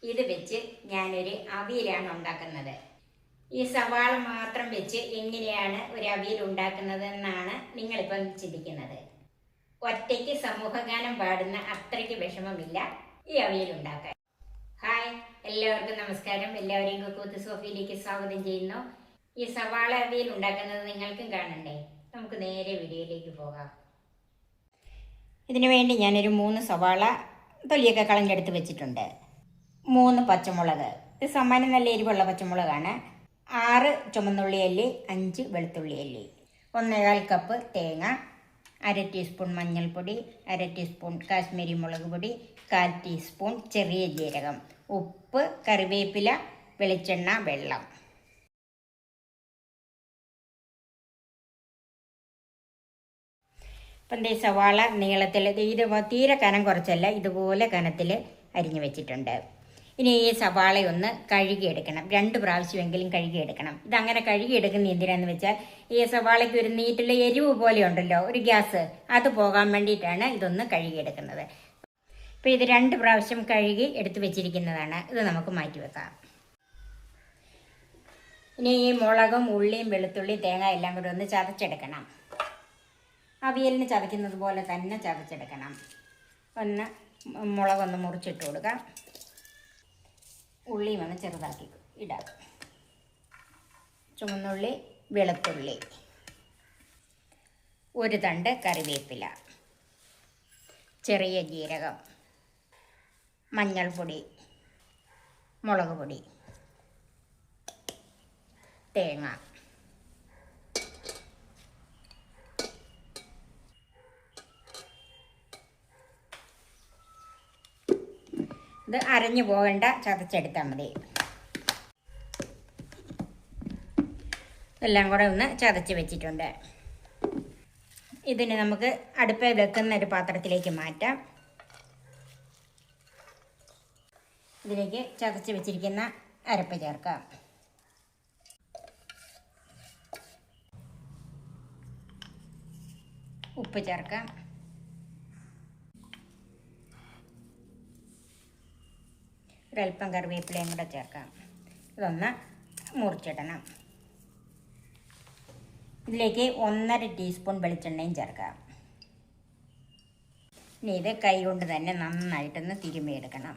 ഇത് വെച്ച് ഞാനൊരു അവിയലാണ് ഉണ്ടാക്കുന്നത്. ഈ സവാള മാത്രം വെച്ച് എങ്ങനെയാണ് ഒരു അവിയൽ ഉണ്ടാക്കുന്നത് എന്നാണ് നിങ്ങളിപ്പം ചിന്തിക്കുന്നത്. ഒറ്റയ്ക്ക് സമൂഹഗാനം പാടുന്ന അത്രയ്ക്ക് വിഷമമില്ല ഈ അവിയൽ ഉണ്ടാക്കാൻ. ഹായ്, എല്ലാവർക്കും നമസ്കാരം. എല്ലാവരെയും കുക്കൂത്ത് സോഫിയിലേക്ക് സ്വാഗതം ചെയ്യുന്നു. ഈ സവാള അവിയൽ ഉണ്ടാക്കുന്നത് നിങ്ങൾക്കും കാണണ്ടേ? നമുക്ക് നേരെ വീഡിയോയിലേക്ക് പോകാം. ഇതിനു വേണ്ടി ഞാനൊരു 3 സവാള തൊലിയൊക്കെ കളഞ്ഞെടുത്ത് വെച്ചിട്ടുണ്ട്. 3 പച്ചമുളക്, ഇത് സാമാന്യം നല്ല എരിവുള്ള പച്ചമുളകാണ്. 6 ചുമന്നുള്ളി അല്ലി, 5 വെളുത്തുള്ളി അല്ലി, 1/4 കപ്പ് തേങ്ങ, 1/2 ടീസ്പൂൺ മഞ്ഞൾപ്പൊടി, 1/2 ടീസ്പൂൺ കാശ്മീരി മുളക് പൊടി, 1/4 ടീസ്പൂൺ ചെറിയ ജീരകം, ഉപ്പ്, കറിവേപ്പില, വെളിച്ചെണ്ണ, വെള്ളം. ഇപ്പം ഈ സവാള നീളത്തിൽ ഇത് തീരെ കനം കുറച്ചല്ല, ഇതുപോലെ കനത്തിൽ അരിഞ്ഞു വെച്ചിട്ടുണ്ട്. ഇനി ഈ സവാളയൊന്ന് കഴുകിയെടുക്കണം. 2 പ്രാവശ്യമെങ്കിലും കഴുകിയെടുക്കണം. ഇതങ്ങനെ കഴുകിയെടുക്കുന്ന എന്തിനാന്ന് വെച്ചാൽ ഈ സവാളയ്ക്ക് ഒരു നീറ്റിലെ എരിവ് പോലെ ഉണ്ടല്ലോ, ഒരു ഗ്യാസ്, അത് പോകാൻ വേണ്ടിയിട്ടാണ് ഇതൊന്ന് കഴുകിയെടുക്കുന്നത്. അപ്പോൾ ഇത് 2 പ്രാവശ്യം കഴുകി എടുത്ത് വെച്ചിരിക്കുന്നതാണ്. ഇത് നമുക്ക് മാറ്റി വെക്കാം. ഇനി ഈ മുളകും ഉള്ളിയും വെളുത്തുള്ളി തേങ്ങ എല്ലാം കൂടി ഒന്ന് ചതച്ചെടുക്കണം. അവിയലിന് ചതയ്ക്കുന്നത് പോലെ തന്നെ ചതച്ചെടുക്കണം. ഒന്ന് മുളകൊന്ന് മുറിച്ചിട്ട് കൊടുക്കാം. ഉള്ളിയും ഒന്ന് ചെറുതാക്കി ഇടാം. ചുവന്നുള്ളി, വെളുത്തുള്ളി, 1 തണ്ട് കറിവേപ്പില, ചെറിയ ജീരകം, മഞ്ഞൾപ്പൊടി, മുളക് പൊടി, തേങ്ങ. ഇത് അരഞ്ഞു പോകേണ്ട, ചതച്ചെടുത്താൽ മതി. എല്ലാം കൂടെ ഒന്ന് ചതച്ച് വെച്ചിട്ടുണ്ട്. ഇതിന് നമുക്ക് അടുപ്പിൽ വെക്കുന്ന ഒരു പാത്രത്തിലേക്ക് മാറ്റാം. ഇതിലേക്ക് ചതച്ച് വെച്ചിരിക്കുന്ന അരപ്പ് ചേർക്കാം. ഉപ്പ് ചേർക്കാം. ഒരൽപ്പം കറിവേപ്പിലയും കൂടെ ചേർക്കാം. ഇതൊന്ന് മുറിച്ചിടണം. ഇതിലേക്ക് 1/2 ടീസ്പൂൺ വെളിച്ചെണ്ണയും ചേർക്കാം. ഇനി ഇത് കൈ കൊണ്ട് തന്നെ നന്നായിട്ടൊന്ന് തിരുമ്മിയെടുക്കണം.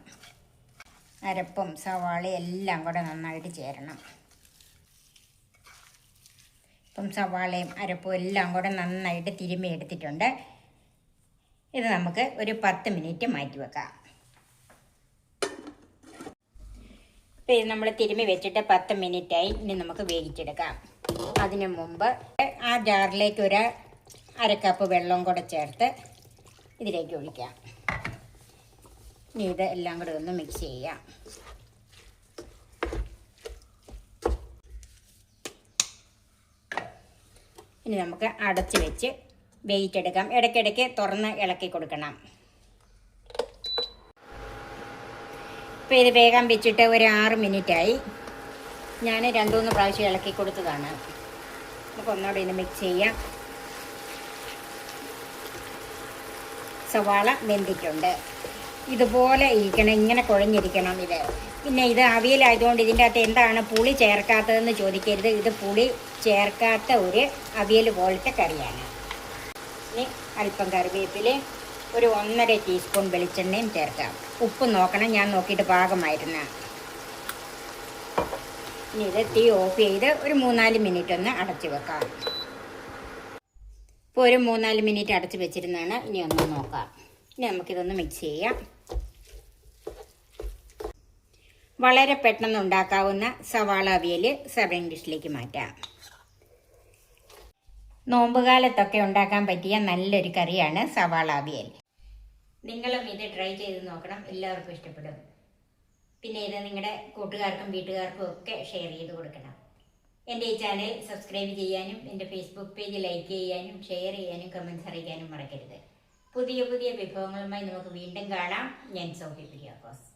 അരപ്പും സവാളയും എല്ലാം കൂടെ നന്നായിട്ട് ചേരണം. ഇപ്പം സവാളയും അരപ്പും എല്ലാം കൂടെ നന്നായിട്ട് തിരുമ്മിയെടുത്തിട്ടുണ്ട്. ഇത് നമുക്ക് ഒരു 10 മിനിറ്റ് മാറ്റി വെക്കാം. ഇപ്പോൾ ഇത് നമ്മൾ തിരുമ്മി വെച്ചിട്ട് 10 മിനിറ്റായി. ഇനി നമുക്ക് വേവിച്ചെടുക്കാം. അതിനു മുമ്പ് ആ ജാറിലേക്ക് ഒരു 1/2 കപ്പ് വെള്ളവും കൂടെ ചേർത്ത് ഇതിലേക്ക് ഒഴിക്കാം. ഇനി ഇത് എല്ലാം കൂടെ ഒന്ന് മിക്സ് ചെയ്യാം. ഇനി നമുക്ക് അടച്ച് വെച്ച് വേവിച്ചെടുക്കാം. ഇടയ്ക്കിടയ്ക്ക് തുറന്ന് ഇളക്കി കൊടുക്കണം. ഇപ്പോൾ ഇത് വേഗം വെച്ചിട്ട് ഒരു 6 മിനിറ്റായി. ഞാൻ 2-3 പ്രാവശ്യം ഇളക്കി കൊടുത്തതാണ്. നമുക്ക് ഒന്നുകൂടെ ഇത് മിക്സ് ചെയ്യാം. സവാള വെന്തിട്ടുണ്ട്. ഇതുപോലെ ഇരിക്കണം, ഇങ്ങനെ കുഴഞ്ഞിരിക്കണം ഇത്. പിന്നെ ഇത് അവിയലായതുകൊണ്ട് ഇതിൻ്റെ അകത്ത് എന്താണ് പുളി ചേർക്കാത്തതെന്ന് ചോദിക്കരുത്. ഇത് പുളി ചേർക്കാത്ത ഒരു അവിയൽ പോലത്തെ കറിയാണ്. ഇനി അല്പം കറിവേപ്പില, ഒരു 1/2 ടീസ്പൂൺ വെളിച്ചെണ്ണയും ചേർക്കാം. ഉപ്പ് നോക്കണം, ഞാൻ നോക്കിയിട്ട് പാകമായിരുന്ന. ഇനി ഇത് തീ ഓഫ് ചെയ്ത് ഒരു 3-4 മിനിറ്റ് ഒന്ന് അടച്ചു വെക്കാം. ഇപ്പോൾ ഒരു 3-4 മിനിറ്റ് അടച്ചു വെച്ചിരുന്നാണ്. ഇനി ഒന്ന് നോക്കാം. ഇനി നമുക്കിതൊന്ന് മിക്സ് ചെയ്യാം. വളരെ പെട്ടെന്ന് ഉണ്ടാക്കാവുന്ന സവാള അവിയൽ സർവിംഗ് ഡിഷിലേക്ക് മാറ്റാം. നോമ്പുകാലത്തൊക്കെ ഉണ്ടാക്കാൻ പറ്റിയ നല്ലൊരു കറിയാണ് സവാള അവിയൽ. നിങ്ങളും ഇത് ട്രൈ ചെയ്ത് നോക്കണം, എല്ലാവർക്കും ഇഷ്ടപ്പെടും. പിന്നെ ഇത് നിങ്ങളുടെ കൂട്ടുകാർക്കും വീട്ടുകാർക്കും ഒക്കെ ഷെയർ ചെയ്ത് കൊടുക്കണം. എൻ്റെ ഈ ചാനൽ സബ്സ്ക്രൈബ് ചെയ്യാനും എൻ്റെ ഫേസ്ബുക്ക് പേജ് ലൈക്ക് ചെയ്യാനും ഷെയർ ചെയ്യാനും കമൻറ്റ്സ് അറിയിക്കാനും മറക്കരുത്. പുതിയ പുതിയ വിഭവങ്ങളുമായി നമുക്ക് വീണ്ടും കാണാം. ഞാൻ സോഫി കുര്യാക്കോസ്.